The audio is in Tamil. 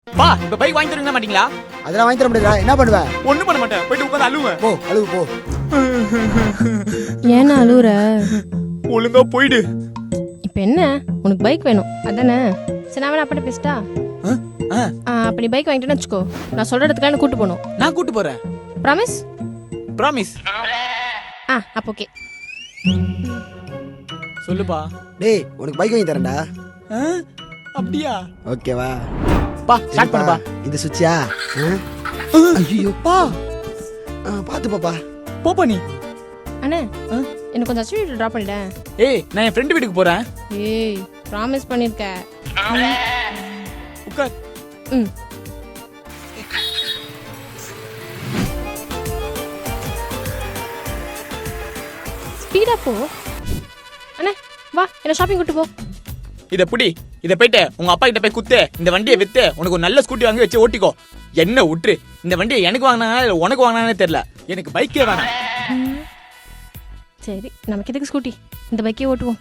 பா இப்ப பைக் வாங்கி தருவீங்களா மாட்டீங்களா? அதெல்லாம் வாங்கி தர முடியாதா? என்ன பண்ணுவ? ஒண்ணும் பண்ண மாட்டேன், போயிட்டு உட்காந்து அழுவேன். போ அழுவு போ. ஏன்னா அழுவுற? ஒழுங்கா போயிடு. இப்ப என்ன உனக்கு பைக் வேணும் அதானே? சரி நான் வேணா அப்படி பேசிட்டா. அப்ப நீ பைக் வாங்கிட்டேன்னு வச்சுக்கோ, நான் சொல்ற இடத்துக்கு என்ன கூட்டு போகணும். நான் கூட்டு போறேன். ப்ராமிஸ்? ப்ராமிஸ். அப்ப ஓகே. சொல்லுப்பா. டேய் உனக்கு பைக் வாங்கி தரேன்டா. அப்படியா? ஓகேவா? பா ஸ்டார்ட் பண்ணுப்பா. இது சுவிட்சா? ஐயோ பா. பாத்து பாப்பா. போப்பா நீ. அண்ணே எனக்கு கொஞ்சம் அச்சுவிட்டு ட்ராப் பண்ணிட்டேன். ஏய் நான் என் ஃப்ரெண்ட் வீட்டுக்கு போறேன். ஏய் ப்ராமிஸ் பண்ணிருக்க. உட்கார். ஸ்பீடா போ. அண்ணே வா என்ன ஷாப்பிங் கூட்டு போ. இத புடி. இத போயிட்டு உங்க அப்பா கிட்ட போய் குத்து இந்த வண்டியை வித்து உனக்கு ஒரு நல்ல ஸ்கூட்டி வாங்கி வச்சு ஓட்டிக்கோ. என்ன விட்டுரு. இந்த வண்டியை எனக்கு வாங்கினாங்க இல்ல உனக்கு வாங்கினானே தெரியல. எனக்கு பைக்கே வேணாம். சரி நமக்கு எதுக்கு ஸ்கூட்டி, இந்த பைக்கே ஓட்டுவோம்.